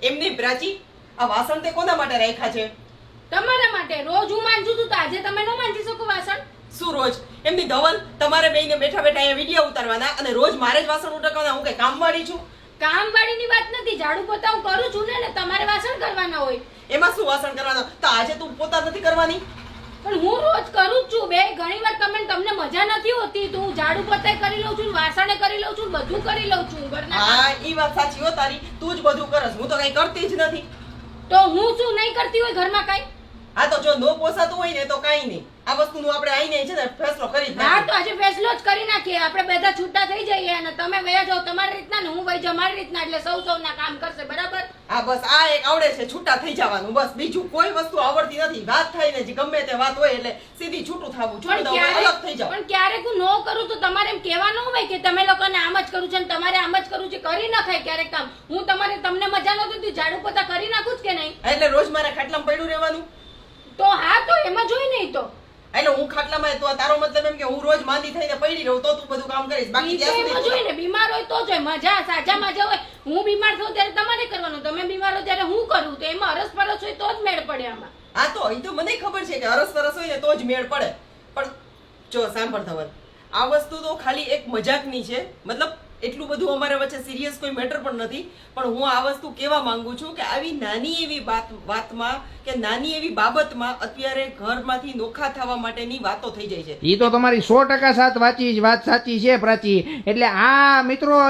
એમની પ્રાચી આ વાસણ તે કોના માટે રાખ્યા છે? તમારા માટે. રોજ હું માંજું છું તો આજે તમે ન માંજી શકો વાસણ? શું રોજ? એમની ધવલ તમારે બેયને બેઠા બેઠા અહીંયા વિડીયો ઉતારવાના અને રોજ મારે જ વાસણ ઉટકવાના? હું કઈ કામવાળી છું? કામવાળીની વાત નથી, ઝાડુ પોતા હું કરું છું ને તમારે વાસણ કરવાના હોય. એમાં શું વાસણ કરવાના? તો આજે તું પોતા નથી કરવાની? પણ હું રોજ કરું જ છું બે. ઘણીવાર તમને મજા નથી હોતી તો હું ઝાડુ પોતાય કરી લઉં છું, વાસણે કરી લઉં છું, બધું કરી લઉં છું ઘરના. હા ઈ વાત સાચી હો તારી, તું જ બધું કરસ, હું તો કઈ કરતી જ નથી. તો હું શું નહીં કરતી હોય ઘરમાં કઈ? આ તો જો નો પોસાતું હોય ને તો કાઈ નહીં, આ વસ્તુનું આપણે આઈને છે ને ફેસલો કરી જ હા નાખીએ. તો આજે ફેસલો જ કરી નાખીએ. આપણે બધા છૂટા થઈ જઈએ અને તમે વયા જાઓ તમારી રીતના ને હું વહી જાઉં મારી રીતના, એટલે સૌ સૌના કામ કરશે. બરાબર? હા બસ આ એક આવડે છે, છૂટા થઈ જવાનું બસ, બીજું કોઈ વસ્તુ આવડતી નથી. વાત થાય ને જે ગમે તે વાત હોય એટલે સીધી છૂટું થવું, છૂટું થવું, અલગ થઈ જાવ. પણ ક્યારેક હું નો કરું તો તમારે એમ કહેવાનું હોય કે તમે લોકોને આમ જ કરું છે ને તમારે આમ જ કરવું છે, કરી નખાય ક્યારેક કામ. હું તમને મજા નહોતી તો ઝાડુ પોતા કરી નાખું જ કે નહીં? એટલે રોજ મારે ખાટલામાં પડ્યું રહેવાનું? તો હા તો એમાં જોઈ નહીં તો એટલે હું ખાટલામાં, તો તારો મતલબ એમ કે હું રોજ માંદી થઈને પડી રહું તો તું બધું કામ કરીશ, બાકી ત્યાં એમાં સુધી જોઈ ને બીમાર હોય તો જોઈ મજા સાજા મજા હોય. હું બીમાર થઉં ત્યારે તમારે કરવાનું, તમે બીમાર હો ત્યારે હું કરું, તો એમાં અરસપરસ હોય તો જ મેળ પડે આમાં. હા તો એ તો મને ખબર છે કે અરસ પરસ હોય ને તો જ મેળ પડે. પણ જો સાંભળ ધવલ, આ વસ્તુ તો ખાલી એક મજાકની છે, મતલબ એટલું બધું અમારા વચ્ચે સિરિયસ કોઈ મેટર પણ નથી. પણ હું આ વસ્તુ કહેવા માંગુ છું કે આવી નાની એવી વાતમાં કે નાની એવી બાબતમાં અત્યારે ઘરમાંથી નોખા થવા માટેની વાતો થઈ જાય છે. ઈ તો તમારી 100% વાત સાચી છે પ્રાચી. એટલે આ મિત્રો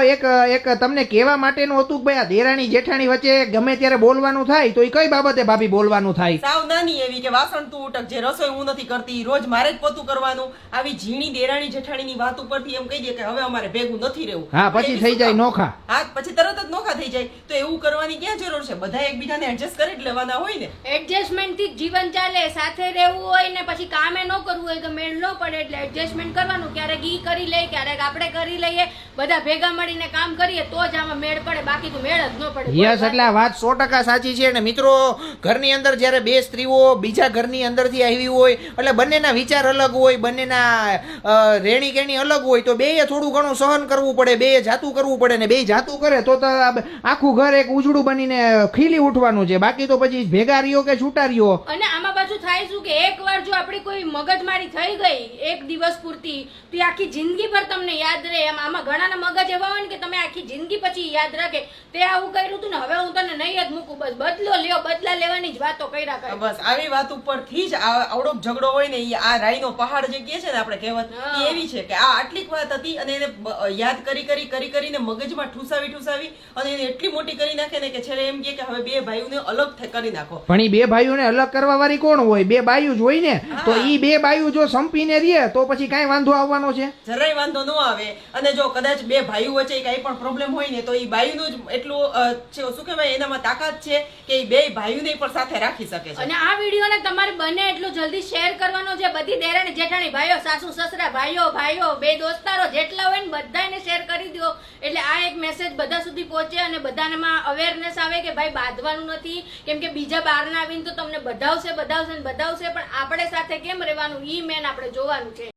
એક તમને કહેવા માટેનું હતું કે ભાઈ આ દેરાણી જેઠાણી વચ્ચે ગમે ત્યારે બોલવાનું થાય તો એ કઈ બાબતે ભાભી બોલવાનું થાય? સાવ નાની એવી કે વાસણ તું ઉટક, જે રસોઈ હું નથી કરતી, રોજ મારે જ પોતું કરવાનું, આવી ઝીણી દેરાણી જેઠાણીની વાત ઉપરથી એમ કહી દે કે હવે અમારે ભેગું નથી રહેવું. હા પછી થઈ જાય નોખા. હા પછી તરત જ નોખા થઈ જાય. તો એવું કરવાની ક્યાં જરૂર છે? બધા એકબીજાને એડજસ્ટ કરી જ લેવાના હોય ને. એડજસ્ટમેન્ટ થી જીવન ચાલે. સાથે રહેવું હોય ને પછી કામે ન કરવું હોય તો મેળ ન પડે, એટલે એડજસ્ટમેન્ટ કરવાનું. ક્યારેક ઈ કરી લે, ક્યારેક આપણે કરી લઈએ, બધા ભેગા મળીને કામ કરીએ તો જ આમાં મેળ પડે, બાકી તો મેળ જ ન પડે. યસ, એટલે આ વાત 100% સાચી છે. અને મિત્રો ઘરની અંદર જ્યારે બે સ્ત્રીઓ બીજા ઘરની અંદરથી આવી હોય એટલે બંનેના વિચાર અલગ હોય, બંનેના રેણી કેણી અલગ હોય, તો બેય થોડું ઘણું સહન કરવું પડે, બેય જાતું કરવું પડે. ને બેય જાતું કરે તો આખું ઘર એક ઉજળું બનીને ખીલી ઉઠવાનું છે, બાકી તો પછી ભેગા રહ્યો કે છૂટા રહ્યો. અને આમાં પાછું થાય શું કે એકવાર જો આપણી કોઈ મગજમારી થઈ ગઈ એક દિવસ પૂરતી તો આખી જિંદગી પર તમને યાદ રહે. આમાં ઘણાના મગજ એવા હોય ને કે તમે આખી જિંદગી પછી યાદ રાખે તે આવું કર્યું હતું ને હવે હું તને નહીં જ મૂકું, બસ બદલો લ્યો, બદલા લેવાની જ વાતો કર્યા કરે. બસ આવી વાત ઉપરથી જ આવડો ઝઘડો હોય ને, આ રાઈનો પહાડ જે કહે છે ને આપણે કહેવત, એ એવી છે કે આ આટલીક વાત હતી અને એને યાદ કરીને મગજમાં ઠુસાવી અને એને એટલી મોટી કરી નાખે ને કે છેલ્લે એમ કે હવે બે ભાઈઓને અલગ કરી નાખો. પણ ઈ બે ભાઈઓને અલગ કરવા વાળી કોણ હોય? બે બાયું જ હોય ને. તો ઈ બે બાયું જો સંપીને રહે તો પછી કાંઈ વાંધો આવવાનો છે? જરાય વાંધો ન આવે. અને જો કદાચ બે ભાઈઓ વચ્ચે કાંઈ પણ પ્રોબ્લેમ હોય ને તો ઈ બાયુનું જ એટલું શું કહેવાય એનામાં તાકાત છે કે ઈ બે ભાઈઓને પણ સાથે રાખી શકે છે. અને આ વિડીયોને તમારે બને એટલું જલ્દી શેર કરવાનો છે. બધી દેરાણી જેઠાણી ભાઈઓ, સાસુ સસરા, ભાઈઓ, બે દોસ્તારો જેટલા હોય ને બધાને શેર કરી દો, એટલે આ એક મેસેજ બધા સુધી પહોંચે અને બધામાં અવેરનેસ આવે કે ભાઈ બાંધવાનું નથી. કેમ કે બીજા બહારના આવીને તો તમને બધાવશે, પણ આપણે સાથે કેમ રહેવાનું ઈ મેન આપણે જોવાનું છે.